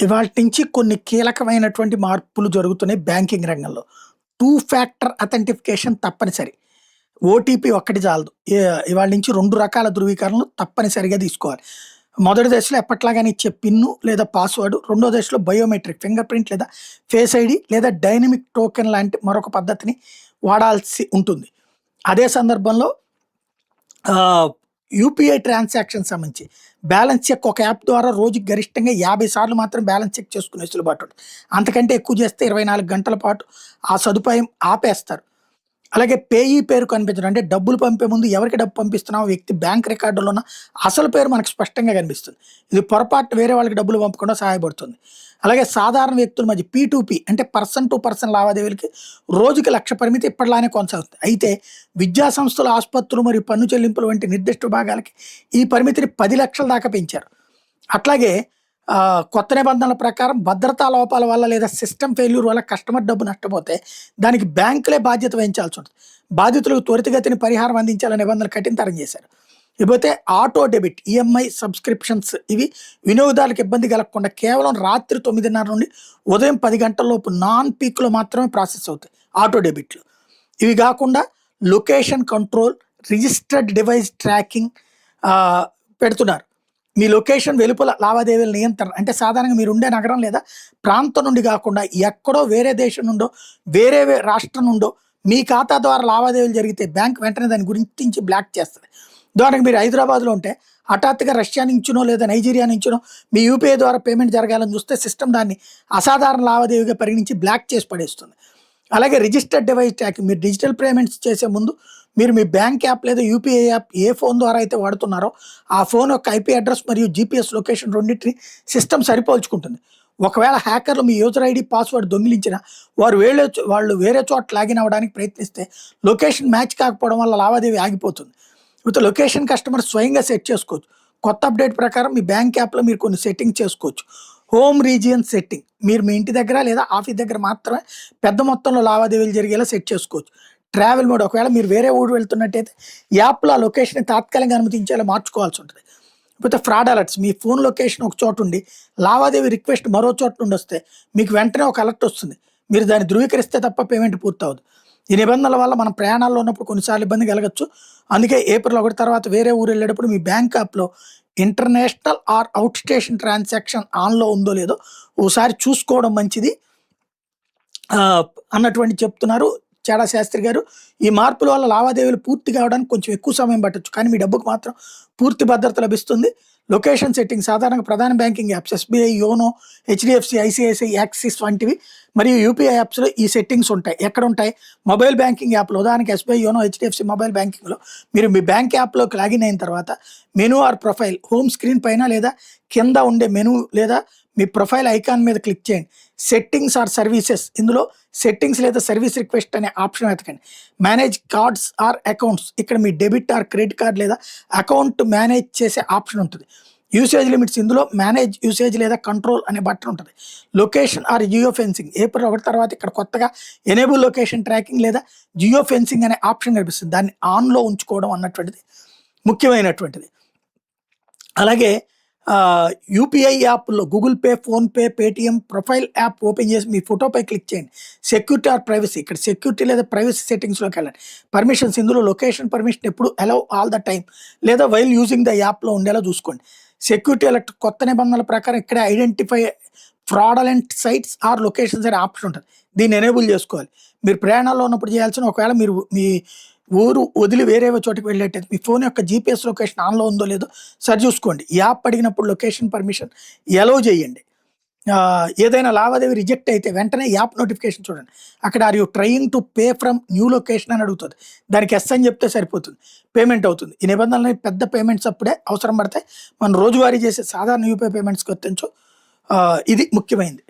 ఇవాల్టి నుంచి కొన్ని కీలకమైనటువంటి మార్పులు జరుగుతున్నాయి బ్యాంకింగ్ రంగంలో. 2 ఫ్యాక్టర్ అథెంటిఫికేషన్ తప్పనిసరి. ఓటీపీ ఒక్కటి చాలదు. ఇవాళ నుంచి 2 రకాల ధృవీకరణలు తప్పనిసరిగా తీసుకోవాలి. మొదటి దశలో ఎప్పట్లాగానే ఇచ్చే పిన్ను లేదా పాస్వర్డ్, రెండో దశలో బయోమెట్రిక్ ఫింగర్ ప్రింట్ లేదా ఫేస్ ఐడీ లేదా డైనమిక్ టోకెన్ లాంటి మరొక పద్ధతిని వాడాల్సి ఉంటుంది. అదే సందర్భంలో యూపీఐ ట్రాన్సాక్షన్ సంబంధించి బ్యాలెన్స్ చెక్ ఒక యాప్ ద్వారా రోజుకి గరిష్టంగా 50 సార్లు మాత్రం బ్యాలెన్స్ చెక్ చేసుకునే వెసులుబాటు ఉంటుంది. అంతకంటే ఎక్కువ చేస్తే 24 గంటల పాటు ఆ సదుపాయం ఆపేస్తారు. అలాగే పేయీ పేరు కనిపించడం, అంటే డబ్బులు పంపే ముందు ఎవరికి డబ్బు పంపిస్తున్నామో వ్యక్తి బ్యాంక్ రికార్డులో ఉన్న అసలు పేరు మనకు స్పష్టంగా కనిపిస్తుంది. ఇది పొరపాటు వేరే వాళ్ళకి డబ్బులు పంపకుండా సహాయపడుతుంది. అలాగే సాధారణ వ్యక్తుల మధ్య P2P అంటే పర్సన్ టు పర్సన్ లావాదేవీలకి రోజుకి 1,00,000 పరిమితి ఇప్పటిలానే కొనసాగుతుంది. అయితే విద్యా సంస్థలు, ఆసుపత్రులు మరియు పన్ను చెల్లింపులు వంటి నిర్దిష్ట విభాగాలకి ఈ పరిమితిని 10 లక్షల దాకా పెంచారు. అట్లాగే కొత్త నిబంధనల ప్రకారం భద్రతా లోపాల వల్ల లేదా సిస్టమ్ ఫెయిల్యూర్ వల్ల కస్టమర్ డబ్బు నష్టపోతే దానికి బ్యాంకులే బాధ్యత వహించాల్సి ఉంటుంది. బాధితులకు త్వరితగతిని పరిహారం అందించాలనే నిబంధనలు కఠినతరం చేశారు. ఇకపోతే ఆటో డెబిట్, ఈఎంఐ సబ్స్క్రిప్షన్స్ ఇవి వినియోగదారులకు ఇబ్బంది కలగకుండా కేవలం రాత్రి 9:30 నుండి ఉదయం 10 గంటలలోపు నాన్ పీక్లో మాత్రమే ప్రాసెస్ అవుతాయి ఆటో డెబిట్లు. ఇవి కాకుండా location control, registered device tracking పెడుతున్నారు. మీ లొకేషన్ వెలుపల లావాదేవీల నియంత్రణ, అంటే సాధారణంగా మీరు ఉండే నగరం లేదా ప్రాంతం నుండి కాకుండా ఎక్కడో వేరే దేశం నుండో వేరే రాష్ట్రం నుండో మీ ఖాతా ద్వారా లావాదేవీలు జరిగితే బ్యాంక్ వెంటనే దాన్ని గుర్తించి బ్లాక్ చేస్తుంది. ఉదాహరణకు మీరు హైదరాబాద్లో ఉంటే హఠాత్తుగా రష్యా నుంచినో లేదా నైజీరియా నుంచినో మీ యూపీఐ ద్వారా పేమెంట్ జరగాలని చూస్తే సిస్టమ్ దాన్ని అసాధారణ లావాదేవీగా పరిగణించి బ్లాక్ చేసి పడేస్తుంది. అలాగే రిజిస్టర్డ్ డివైస్ ట్రాకింగ్, మీరు డిజిటల్ పేమెంట్స్ చేసే ముందు మీరు మీ బ్యాంక్ యాప్ లేదా యూపీఐ యాప్ ఏ ఫోన్ ద్వారా అయితే వాడుతున్నారో ఆ ఫోన్ యొక్క ఐపీ అడ్రస్ మరియు జీపీఎస్ లొకేషన్ రెండింటిని సిస్టమ్ సరిపోల్చుకుంటుంది. ఒకవేళ హ్యాకర్లు మీ యూజర్ ఐడి, పాస్వర్డ్ దొంగిలించినా వాళ్ళు వేరే చోట లాగిన్ అవ్వడానికి ప్రయత్నిస్తే లొకేషన్ మ్యాచ్ కాకపోవడం వల్ల లావాదేవీ ఆగిపోతుంది. విత్ లొకేషన్ కస్టమర్ స్వయంగా సెట్ చేసుకోవచ్చు. కొత్త అప్డేట్ ప్రకారం మీ బ్యాంక్ యాప్లో మీరు కొన్ని సెట్టింగ్ చేసుకోవచ్చు. హోమ్ రీజియన్ సెట్టింగ్, మీరు మీ ఇంటి దగ్గర లేదా ఆఫీస్ దగ్గర మాత్రమే పెద్ద మొత్తంలో లావాదేవీలు జరిగేలా సెట్ చేసుకోవచ్చు. ట్రావెల్ మోడ్, ఒకవేళ మీరు వేరే ఊరు వెళ్తున్నట్టయితే యాప్లో ఆ లొకేషన్ తాత్కాలికంగా అనుమతించేలా మార్చుకోవాల్సి ఉంటుంది. లేకపోతే ఫ్రాడ్ అలర్ట్స్, మీ ఫోన్ లొకేషన్ ఒక చోటు ఉండి లావాదేవీ రిక్వెస్ట్ మరో చోట నుండి వస్తే మీకు వెంటనే ఒక అలర్ట్ వస్తుంది. మీరు దాన్ని ధృవీకరిస్తే తప్ప పేమెంట్ పూర్తవదు. ఈ నిబంధనల వల్ల మనం ప్రయాణాల్లో ఉన్నప్పుడు కొన్నిసార్లు ఇబ్బంది కలగచ్చు. అందుకే ఏప్రిల్ 1 తర్వాత వేరే ఊరు వెళ్ళేటప్పుడు మీ బ్యాంక్ యాప్లో international are out station transaction ఆన్లో ఉందో లేదో ఓసారి చూసుకోవడం మంచిది అన్నటువంటి చెప్తున్నారు చాడా శాస్త్రి గారు. ఈ మార్పుల వల్ల లావాదేవీలు పూర్తి కావడానికి కొంచెం ఎక్కువ సమయం పట్టొచ్చు, కానీ మీ డబ్బుకు మాత్రం పూర్తి భద్రత లభిస్తుంది. లొకేషన్ సెట్టింగ్, సాధారణంగా ప్రధాన banking apps SBI, YONO, HDFC, ICICI, axis వంటివి మరియు యూపీఐ యాప్స్లో ఈ సెట్టింగ్స్ ఉంటాయి. ఎక్కడ ఉంటాయి? మొబైల్ బ్యాంకింగ్ యాప్లో. ఉదాహరణకి ఎస్బీఐ, యోనో, హెచ్డిఎఫ్సి మొబైల్ బ్యాంకింగ్లో మీరు మీ బ్యాంక్ యాప్లోకి లాగిన్ అయిన తర్వాత menu or profile, home screen పైన లేదా కింద ఉండే మెనూ లేదా మీ ప్రొఫైల్ ఐకాన్ మీద క్లిక్ చేయండి. సెట్టింగ్స్ ఆర్ సర్వీసెస్, ఇందులో సెట్టింగ్స్ లేదా సర్వీస్ రిక్వెస్ట్ అనే ఆప్షన్ వెతకండి. మేనేజ్ కార్డ్స్ ఆర్ అకౌంట్స్, ఇక్కడ మీ డెబిట్ ఆర్ క్రెడిట్ కార్డ్ లేదా అకౌంట్ మేనేజ్ చేసే ఆప్షన్ ఉంటుంది. యూసేజ్ లిమిట్స్, ఇందులో మేనేజ్ యూసేజ్ లేదా కంట్రోల్ అనే బటన్ ఉంటుంది. Location or geo fencing, April 1 తర్వాత ఇక్కడ కొత్తగా ఎనేబుల్ లొకేషన్ ట్రాకింగ్ లేదా జియో ఫెన్సింగ్ అనే ఆప్షన్ కనిపిస్తుంది. దాన్ని ఆన్లో ఉంచుకోవడం అన్నటువంటిది ముఖ్యమైనటువంటిది. అలాగే యూపీఐ యాప్లో Google Pay, PhonePe, Paytm profile app open చేసి మీ ఫోటోపై క్లిక్ చేయండి. సెక్యూరిటీ ఆర్ ప్రైవసీ, ఇక్కడ సెక్యూరిటీ లేదా ప్రైవసీ సెట్టింగ్స్లోకి వెళ్ళండి. పర్మిషన్స్, ఇందులో లొకేషన్ పర్మిషన్ ఎప్పుడు అలౌ ఆల్ ద టైమ్ లేదా వైల్ యూజింగ్ ద యాప్లో ఉండేలా చూసుకోండి. సెక్యూరిటీ అలర్ట్, కొత్త నిబంధనల ప్రకారం ఇక్కడ identify fraudulent sites or locations అనే ఆప్షన్ ఉంటుంది. దీన్ని ఎనేబుల్ చేసుకోవాలి. మీరు ప్రయాణాల్లో ఉన్నప్పుడు చేయాల్సిన, ఒకవేళ మీరు మీ ఊరు వదిలి వేరే చోటుకి వెళ్ళేటైతే మీ ఫోన్ యొక్క జీపీఎస్ లొకేషన్ ఆన్లో ఉందో లేదో సరి చూసుకోండి. యాప్ అడిగినప్పుడు లొకేషన్ పర్మిషన్ ఎలో చేయండి. ఏదైనా లావాదేవీ రిజెక్ట్ అయితే వెంటనే యాప్ నోటిఫికేషన్ చూడండి. అక్కడ are you trying to pay from new location అని అడుగుతుంది. దానికి ఎస్ అని చెప్తే సరిపోతుంది, పేమెంట్ అవుతుంది. ఈ నిబంధనలు పెద్ద పేమెంట్స్ అప్పుడే అవసరం పడతాయి. మనం రోజువారీ చేసే సాధారణ యూపీఐ పేమెంట్స్కి వర్తించు. ఇది ముఖ్యమైనది.